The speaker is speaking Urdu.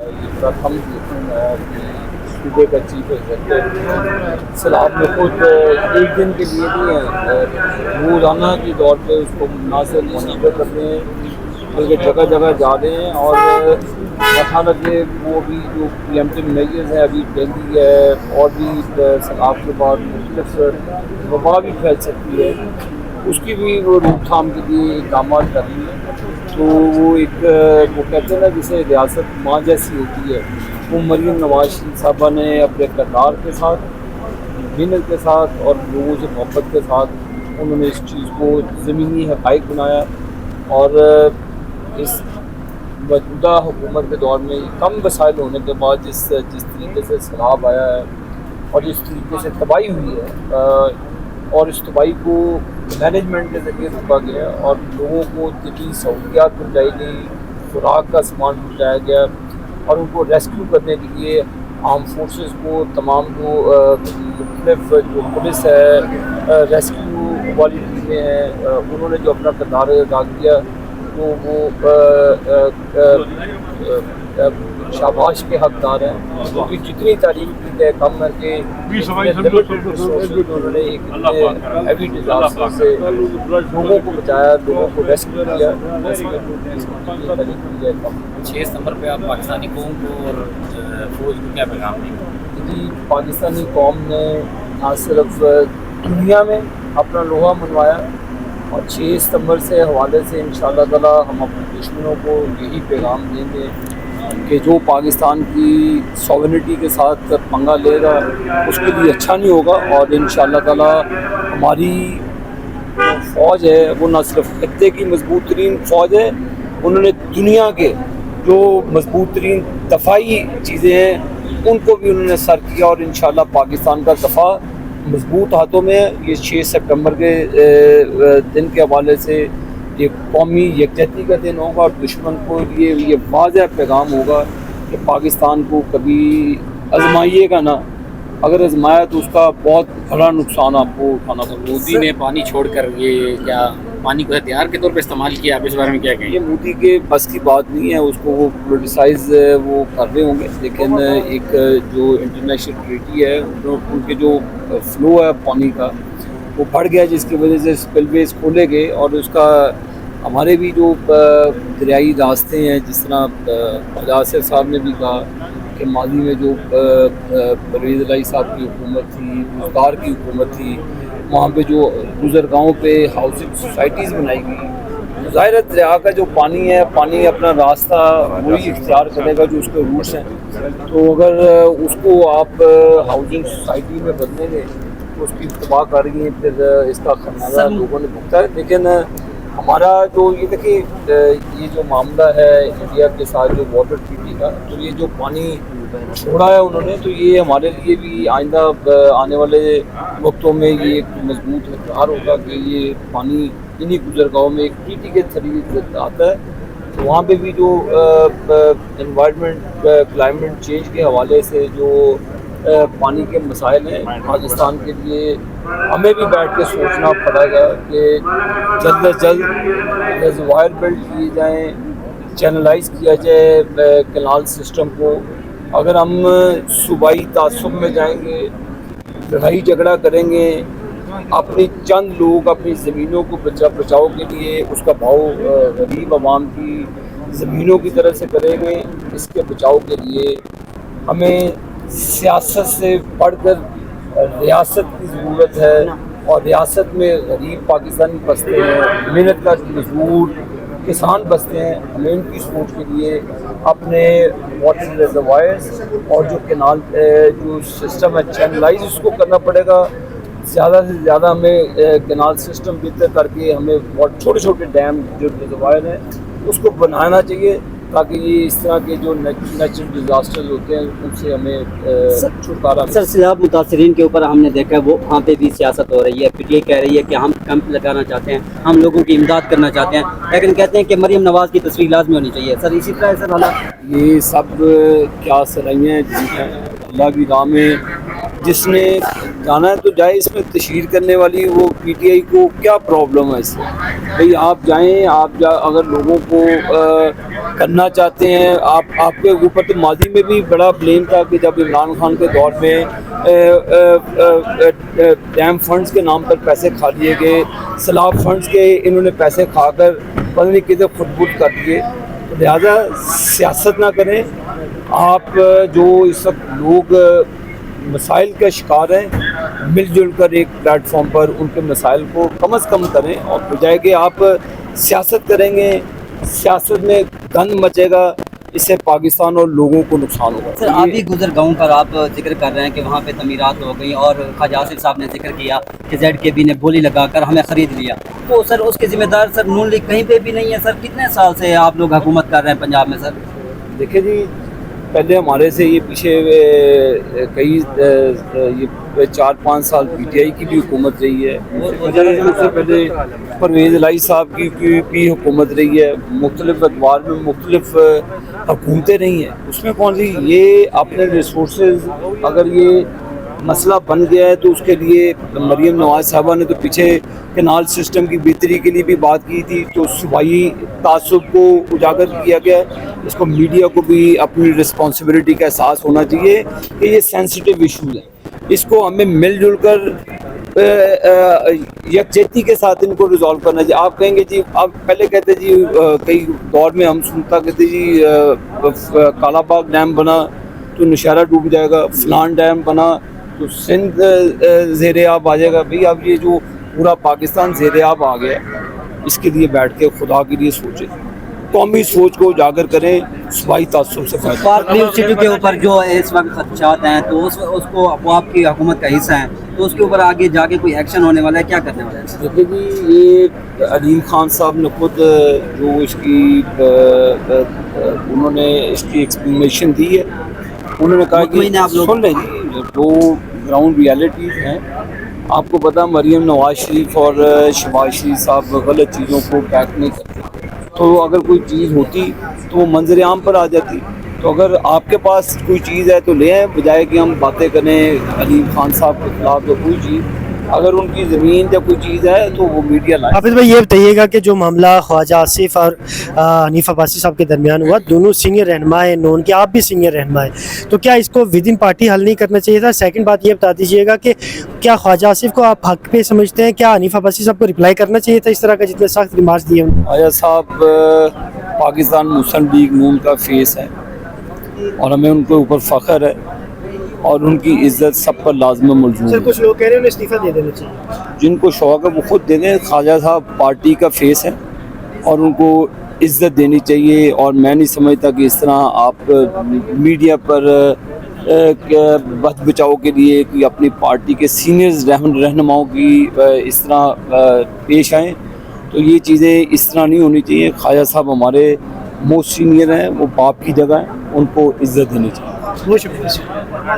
یہ پرتھم صوبے کا چیف ایگزیکٹو سیلاب میں خود ایک دن کے لیے نہیں ہے، روزانہ کے دور پہ اس کو نہ صرف مانیٹر کرتے ہیں بلکہ جگہ جگہ جا رہے ہیں، اور رکھا لگے وہ بھی جو پریمپٹیو میجرز ہیں، ابھی ڈینگی ہے اور بھی سیلاب کے بعد مختلف وبا بھی پھیل سکتی ہے، اس کی بھی وہ روک تھام کے لیے اقدامات کر رہی ہیں۔ تو وہ ایک وہ کہتے ہیں نا جسے ریاست ماں جیسی ہوتی ہے، وہ مریم نواز شریف صاحبہ نے اپنے کردار کے ساتھ، محنت کے ساتھ اور لوگوں سے محبت کے ساتھ انہوں نے اس چیز کو زمینی حقائق بنایا، اور اس موجودہ حکومت کے دور میں کم وسائل ہونے کے بعد جس طریقے سے سیلاب آیا ہے اور جس طریقے سے تباہی ہوئی ہے، اور اس تباہی کو مینجمنٹ کے ذریعے روکا گیا اور لوگوں کو طبی سہولیات پہنچائی گئی، خوراک کا سامان پہنچایا گیا، اور ان کو ریسکیو کرنے کے لیے آرم فورسز کو تمام جو مختلف جو پولیس ہے، ریسکیو والی ٹیمیں ہیں، انہوں نے جو اپنا کردار ادا کیا، تو وہ شاباش کے حقدار ہیں، کیونکہ جتنی تعریف کی جائے کم ہے کہ انہوں نے ایک ہیوی ڈیزاسٹر سے لوگوں کو بچایا، لوگوں کو ریسکیو کیا، تعریف کی جائے کم۔ 6 ستمبر پہ آپ پاکستانی قوم کو اور فوج کو کیا پیغام دیں گے؟ جی، پاکستانی قوم نے نہ صرف دنیا میں اپنا لوہا منوایا، اور 6 ستمبر سے حوالے سے انشاءاللہ تعالیٰ ہم اپنے دشمنوں کو یہی پیغام دیں گے کہ جو پاکستان کی سوورنٹی کے ساتھ پنگا لے گا اس کے لیے اچھا نہیں ہوگا، اور انشاءاللہ تعالیٰ ہماری فوج ہے وہ نہ صرف خطے کی مضبوط ترین فوج ہے، انہوں نے دنیا کے جو مضبوط ترین دفاعی چیزیں ہیں ان کو بھی انہوں نے سر کیا، اور انشاءاللہ پاکستان کا دفاع مضبوط ہاتھوں میں ہے۔ یہ 6 سپٹمبر کے دن کے حوالے سے یہ قومی یکجہتی کا دن ہوگا، اور دشمن کو یہ واضح پیغام ہوگا کہ پاکستان کو کبھی آزمائیے گا نہ، اگر آزمایا تو اس کا بہت بڑا نقصان آپ کو اٹھانا پڑے۔ مودی نے پانی چھوڑ کر یہ کیا پانی کو ہتھیار کے طور پہ استعمال کیا، آپ اس بارے میں کیا کہیں؟ یہ مودی کے بس کی بات نہیں ہے، اس کو وہ پولیٹیسائز وہ کر رہے ہوں گے، لیکن ایک جو انٹرنیشنل ٹریٹی ہے ان کے جو فلو ہے پانی کا وہ بڑھ گیا، جس کی وجہ سے اسپل ویز کھولے گئے، اور اس کا ہمارے بھی جو دریائی راستے ہیں، جس طرح یاسر صاحب نے بھی کہا کہ ماضی میں جو پرویز الہی صاحب کی حکومت تھی، مختار کی حکومت تھی، وہاں پہ جو گزرگاہوں پہ ہاؤسنگ سوسائٹیز بنائی گئی، ظاہر دریا کا جو پانی ہے، پانی اپنا راستہ وہی اختیار کرے گا جو اس کے روٹس ہیں، تو اگر اس کو آپ ہاؤسنگ سوسائٹی میں بدلیں گے تو اس کی تباہ کر رہی ہیں، پھر اس کا خمیازہ لوگوں نے بھگتا ہے۔ لیکن ہمارا جو یہ دیکھیے یہ جو معاملہ ہے انڈیا کے ساتھ جو واٹر ٹریٹی کا، تو یہ جو پانی چھوڑا ہے انہوں نے، تو یہ ہمارے لیے بھی آئندہ آنے والے وقتوں میں یہ ایک مضبوط اقرار ہوگا کہ یہ پانی انہی گزرگاہوں میں ایک ٹریٹی کے ذریعے آتا ہے۔ تو وہاں پہ بھی جو انوائرمنٹ کلائمیٹ چینج کے حوالے سے جو پانی کے مسائل ہیں پاکستان کے لیے، ہمیں بھی بیٹھ کے سوچنا پڑے گا کہ جلد از جلد ریزروائر بلڈ کیے جائیں، چینلائز کیا جائے کینال سسٹم کو۔ اگر ہم صوبائی تعصب میں جائیں گے، لڑائی جھگڑا کریں گے، اپنی چند لوگ اپنی زمینوں کو بچاؤ کے لیے اس کا بھاؤ غریب عوام کی زمینوں کی طرف سے کریں گے، اس کے بچاؤ کے لیے ہمیں سیاست سے بڑھ کر ریاست کی ضرورت ہے، اور ریاست میں غریب پاکستانی بستے ہیں، محنت کا مزدور کسان بستے ہیں، ہمیں ان کی سوچ کے لیے اپنے واٹر ریزروائرز اور جو کینال جو سسٹم ہے چینلائز اس کو کرنا پڑے گا۔ زیادہ سے زیادہ ہمیں کینال سسٹم بہتر کر کے ہمیں چھوٹے چھوٹے ڈیم جو ریزروائر ہیں اس کو بنانا چاہیے، تاکہ یہ اس طرح کے جو نیچرل ڈیزاسٹرز ہوتے ہیں ان سے ہمیں چھٹکارا۔ سر، سیلاب متاثرین کے اوپر ہم نے دیکھا ہے وہ وہاں پہ بھی سیاست ہو رہی ہے، پھر یہ کہہ رہی ہے کہ ہم کیمپ لگانا چاہتے ہیں، ہم لوگوں کی امداد کرنا چاہتے ہیں، لیکن کہتے ہیں کہ مریم نواز کی تصویر لازمی ہونی چاہیے۔ سر اسی طرح سر حالات یہ سب کیا صلاحیاں ہیں اللہ کی راہ میں، جس نے جانا ہے تو جائے، اس میں تشہیر کرنے والی وہ پی ٹی آئی کو کیا پرابلم ہے اس سے؟ بھئی آپ جائیں، اگر لوگوں کو کرنا چاہتے ہیں. آپ کے اوپر تو ماضی میں بھی بڑا بلیم تھا کہ جب عمران خان کے دور میں ڈیم فنڈز کے نام پر پیسے کھا لیے گئے, سیلاب فنڈز کے انہوں نے پیسے کھا کر پتہ نہیں کدھر خود بٹ کر دیے. لہٰذا سیاست نہ کریں. آپ جو اس وقت لوگ مسائل کا شکار ہیں, مل جل کر ایک پلیٹ فارم پر ان کے مسائل کو کم از کم کریں, اور بجائے کہ آپ سیاست کریں گے, سیاست میں گند مچے گا, اس سے پاکستان اور لوگوں کو نقصان ہوگا. سر آپ ہی گزر گاؤں پر آپ ذکر کر رہے ہیں کہ وہاں پہ تعمیرات ہو گئی اور خواجہ آصف صاحب نے ذکر کیا کہ ZKB نے بولی لگا کر ہمیں خرید لیا, تو سر اس کے ذمہ دار سر نون لیگ کہیں پہ بھی نہیں ہے. سر کتنے سال سے آپ لوگ حکومت کر رہے ہیں پنجاب میں؟ سر دیکھیں جی, پہلے ہمارے سے یہ پیچھے کئی 4-5 سال PTI کی بھی حکومت رہی ہے, اس سے پہلے پرویز الہی صاحب کی بھی حکومت رہی ہے, مختلف ادوار میں مختلف حکومتیں رہی ہیں. اس میں کون سی یہ اپنے ریسورسز, اگر یہ مسئلہ بن گیا ہے تو اس کے لیے مریم نواز صاحبہ نے تو پیچھے کینال سسٹم کی بہتری کے لیے بھی بات کی تھی, تو صوبائی تعصب کو اجاگر کیا گیا ہے. اس کو میڈیا کو بھی اپنی رسپانسبلٹی کا احساس ہونا چاہیے کہ یہ سینسٹیو ایشوز ہیں, اس کو ہمیں مل جل کر یکجہتی کے ساتھ ان کو ریزالو کرنا چاہیے. آپ کہیں گے جی, آپ پہلے کہتے جی کئی دور میں ہم سنتا کہتے جی کالا باغ ڈیم بنا تو نوشہرہ ڈوب جائے گا, فلان ڈیم بنا تو سندھ زیر آب آ جائے گا. بھئی اب یہ جو پورا پاکستان زیر آب آ گیا ہے, اس کے لیے بیٹھ کے خدا کے لیے سوچیں, قومی سوچ کو اجاگر کریں, صوبائی تعصب سے فائدہ. پارک یونیورسٹی کے اوپر جو اس وقت خدشات ہیں تو اس کو وہ آپ کی حکومت کا حصہ ہیں, تو اس کے اوپر آگے جا کے کوئی ایکشن ہونے والا ہے, کیا کرنے والا ہے؟ دیکھیں جی, یہ علیم خان صاحب نے خود جو اس کی انہوں نے اس کی ایکسپلینیشن دی ہے, انہوں نے کہا کہ سن لیں جی, جو گراؤنڈ ریالٹیز ہیں, آپ کو پتا مریم نواز شریف اور شہباز شریف صاحب غلط چیزوں کو بیک نہیں کرتے, تو اگر کوئی چیز ہوتی تو وہ منظر عام پر آ جاتی. تو اگر آپ کے پاس کوئی چیز ہے تو لے آئیں, بجائے کہ ہم باتیں کریں علیم خان صاحب کے خلاف. تو کوئی چیز اگر ان کی زمین یا کوئی چیز ہے تو وہ میڈیا لائے. حافظ بھائی یہ بتائیے گا کہ جو معاملہ خواجہ آصف اور حنیف عباسی صاحب کے درمیان ہوا, دونوں سینئر رہنما ہیں نون کے, آپ بھی سینئر رہنما ہیں, تو کیا اس کو ود ان پارٹی حل نہیں کرنا چاہیے تھا؟ سیکنڈ بات یہ بتا دیجیے گا کہ کیا خواجہ آصف کو آپ حق پہ سمجھتے ہیں, کیا حنیف عباسی صاحب کو ریپلائی کرنا چاہیے تھا اس طرح کا جتنے سخت ریمارکس دیے انہوں نے؟ خواجہ صاحب پاکستان مسلم لیگ نون کا فیس ہے اور ہمیں ان کے اوپر فخر ہے, اور ان کی عزت سب پر لازم ملزوم ہے. سر کچھ لوگ کہہ رہے ہیں انہیں استعفیٰ دے دینا چاہیے. جن کو شوق ہے وہ خود دے دیں. خواجہ صاحب پارٹی کا فیس ہے اور ان کو عزت دینی چاہیے, اور میں نہیں سمجھتا کہ اس طرح آپ میڈیا پر بچ بچاؤ کے لیے کہ اپنی پارٹی کے سینئرز رہنماؤں کی اس طرح پیش آئیں. تو یہ چیزیں اس طرح نہیں ہونی چاہیے. خواجہ صاحب ہمارے موسٹ سینئر ہیں, وہ باپ کی جگہ ہیں, ان کو عزت دینی چاہیے. بہت شکریہ.